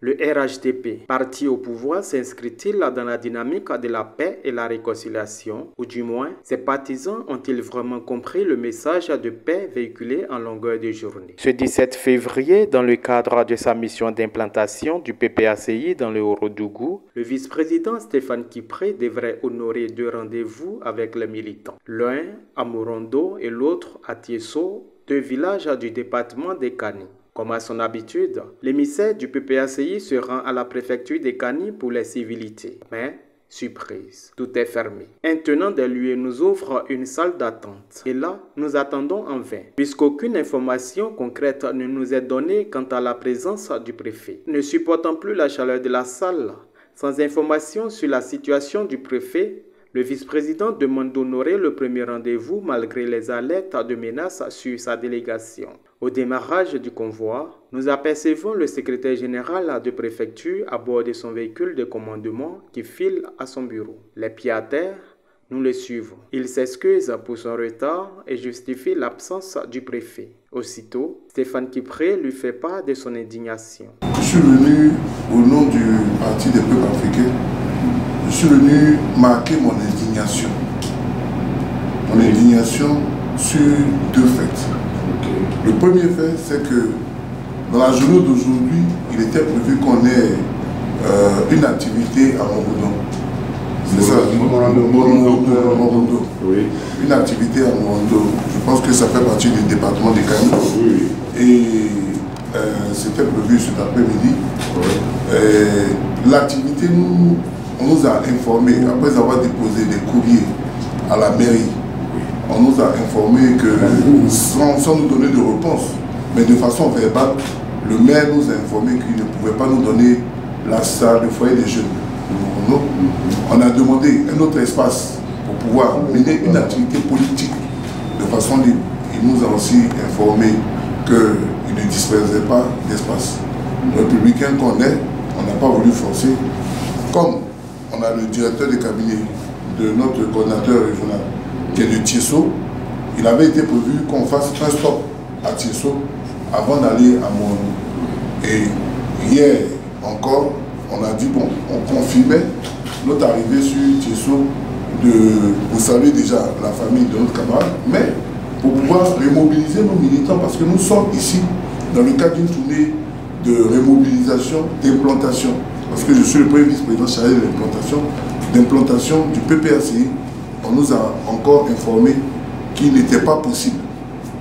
Le RHDP, parti au pouvoir, s'inscrit-il dans la dynamique de la paix et la réconciliation, ou du moins, ses partisans ont-ils vraiment compris le message de paix véhiculé en longueur de journée? Ce 17 février, dans le cadre de sa mission d'implantation du PPACI dans le Haut-Rodougou, le vice-président Stéphane Kipré devrait honorer deux rendez-vous avec les militants. L'un à Morondo et l'autre à Tiesso, deux villages du département des Kani. Comme à son habitude, l'émissaire du PPACI se rend à la préfecture des Kani pour les civilités. Mais, surprise, tout est fermé. Un tenant des lieux nous ouvre une salle d'attente. Et là, nous attendons en vain, puisqu'aucune information concrète ne nous est donnée quant à la présence du préfet. Ne supportant plus la chaleur de la salle, sans information sur la situation du préfet, le vice-président demande d'honorer le premier rendez-vous malgré les alertes de menaces sur sa délégation. Au démarrage du convoi, nous apercevons le secrétaire général de préfecture à bord de son véhicule de commandement qui file à son bureau. Les pieds à terre, nous le suivons. Il s'excuse pour son retard et justifie l'absence du préfet. Aussitôt, Stéphane Kipré lui fait part de son indignation. Je suis venu au nom du Parti des peuples africains. Je suis venu marquer mon indignation. Mon indignation sur deux faits. Le premier fait, c'est que dans la journée d'aujourd'hui, il était prévu qu'on ait une activité à Morondo. C'est ça, Morondo. Oui. Une activité à Morondo. Je pense que ça fait partie du département des Kani. Oui. Et c'était prévu cet après-midi. Oui. L'activité, on nous a informé, après avoir déposé des courriers à la mairie, on nous a informé que, sans nous donner de réponse, mais de façon verbale, le maire nous a informé qu'il ne pouvait pas nous donner la salle de foyer des jeunes. On a demandé un autre espace pour pouvoir mener une activité politique de façon libre. Il nous a aussi informé qu'il ne disposait pas d'espace. Le républicain qu'on est, on n'a pas voulu forcer. Comme on a le directeur de cabinet de notre coordinateur régional qui est de Tiesso, il avait été prévu qu'on fasse un stop à Tiesso avant d'aller à Morondo. Et hier encore, on a dit, bon, on confirmait notre arrivée sur Tiesso, vous savez déjà la famille de notre camarade, mais pour pouvoir remobiliser nos militants, parce que nous sommes ici dans le cadre d'une tournée de remobilisation, d'implantation. Parce que je suis le premier vice-président chargé de l'implantation du PPACI. On nous a encore informé qu'il n'était pas possible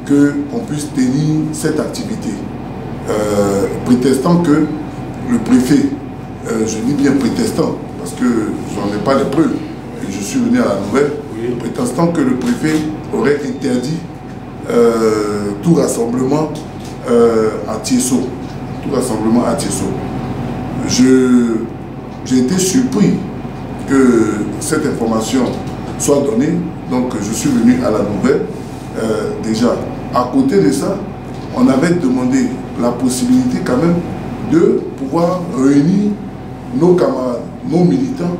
qu'on puisse tenir cette activité, prétestant que le préfet, je dis bien prétestant, parce que j'en ai pas les preuves, et je suis venu à la nouvelle, oui. Prétestant que le préfet aurait interdit tout rassemblement à Tiesso. Tout rassemblement à Tiesso. J'ai été surpris que cette information soit donnée, donc je suis venu à la nouvelle. Déjà, à côté de ça, on avait demandé la possibilité quand même de pouvoir réunir nos camarades, nos militants.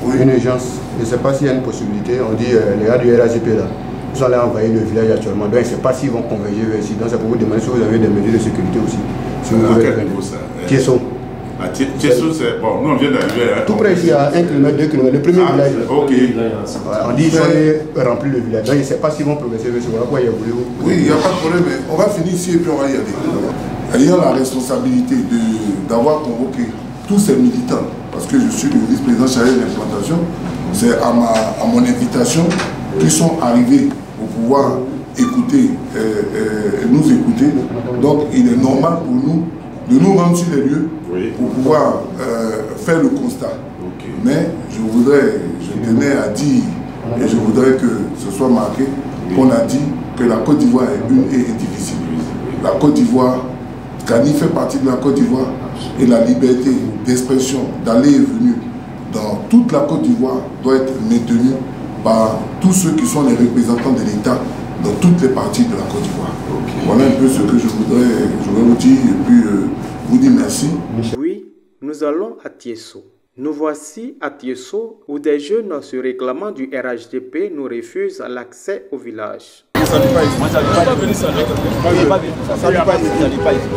Oui. Une urgence, je ne sais pas s'il y a une possibilité, on dit les gars du RHDP là, ils sont allés envahir le village actuellement, donc je ne sais pas s'ils vont converger vers ici, donc c'est pour vous demander si vous avez des mesures de sécurité aussi. Si vous pouvez Tiesso. Tiesso, c'est bon, nous on vient d'arriver. Tout près ici, à 1 km, 2 km, le premier village. Ok. On dit qu'ils ont rempli le village, donc je ne sais pas s'ils vont progresser vers ce pourquoi il y a voulu. Oui, il n'y a pas de problème, mais on va finir ici et puis on va y aller. Ayant la responsabilité d'avoir convoqué tous ces militants, parce que je suis le vice-président chargé de l'implantation, c'est à mon invitation qu'ils sont arrivés pour pouvoir écouter, nous écouter. Donc il est normal pour nous de nous rendre sur les lieux, oui, pour pouvoir faire le constat. Okay. Mais je tenais à dire, et je voudrais que ce soit marqué, oui, qu'on a dit que la Côte d'Ivoire est une et indivisible. La Côte d'Ivoire, Kani fait partie de la Côte d'Ivoire, et la liberté d'expression, d'aller et venir dans toute la Côte d'Ivoire doit être maintenue par tous ceux qui sont les représentants de l'État dans toutes les parties de la Côte d'Ivoire. Okay. Voilà un peu ce que je voudrais vous dire et puis vous dire merci. Oui, nous allons à Tiesso. Nous voici à Tiesso où des jeunes se réclamant du RHDP nous refusent l'accès au village. salue pas ici. Moi, je ne pas venir saluer quelqu'un. Ça ne salue pas ici.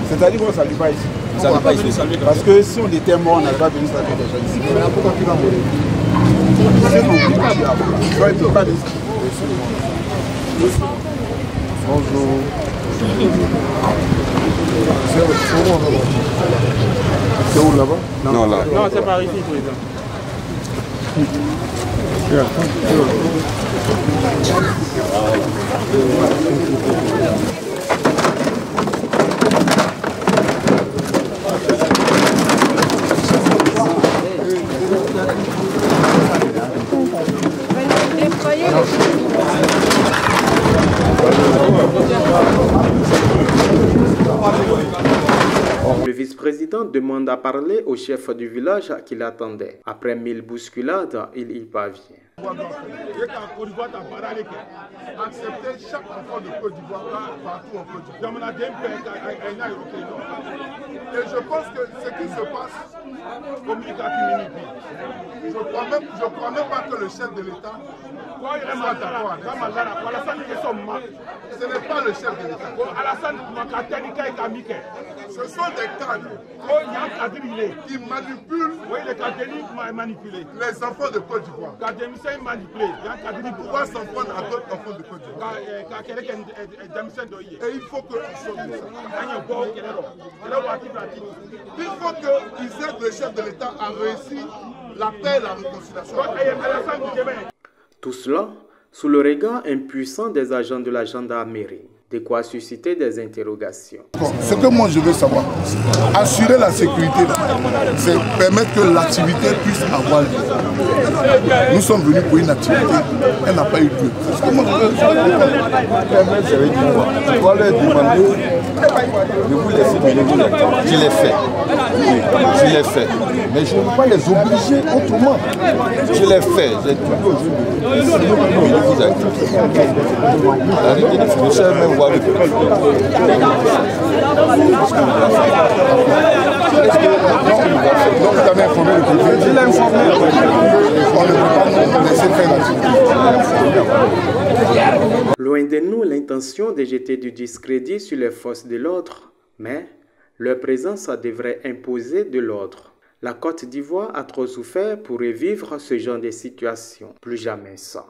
C'est-à-dire qu'on ne salue pas ici. Parce que si on était mort, on n'allait pas venir saluer les gens ici. Pourquoi tu vas mourir? Bonjour. C'est où là-bas? Non, là. Non, c'est par ici, président. Le vice-président demande à parler au chef du village qui l'attendait. Après 1000 bousculades, il y parvient. Accepter chaque enfant de Côte d'Ivoire partout en Côte d'Ivoire. Et je pense que ce qui se passe communique à Kiminipi. Je crois même pas que le chef de l'État soit d'accord avec ça. Ce n'est pas le chef de l'État. Ce sont des cadres qui manipulent les enfants de Côte d'Ivoire. Pour pouvoir s'en prendre à d'autres enfants de Côte d'Ivoire. Et il faut que il faut qu'ils aident le chef de l'État à réussir la paix et la réconciliation. Tout cela sous le regard impuissant des agents de la gendarmerie. De quoi susciter des interrogations. Ce que moi je veux savoir, assurer la sécurité, c'est permettre que l'activité puisse avoir lieu. Nous sommes venus pour une activité, elle n'a pas eu lieu. C'est ce que moi je veux savoir. Je dois leur demander de vous laisser mener vos activités. Je l'ai fait. Je l'ai fait. Mais je ne veux pas les obliger autrement. Je l'ai fait. J'ai dit aujourd'hui de mener vos activités. La réalité des financiers même voir le peuple. Est-ce que donc vous avez informé le préfet? Je l'ai informé. On ne peut pas nous laisser faire l'activité. Loin de nous l'intention de jeter du discrédit sur les forces de l'ordre, mais leur présence devrait imposer de l'ordre. La Côte d'Ivoire a trop souffert pour revivre ce genre de situation. Plus jamais ça.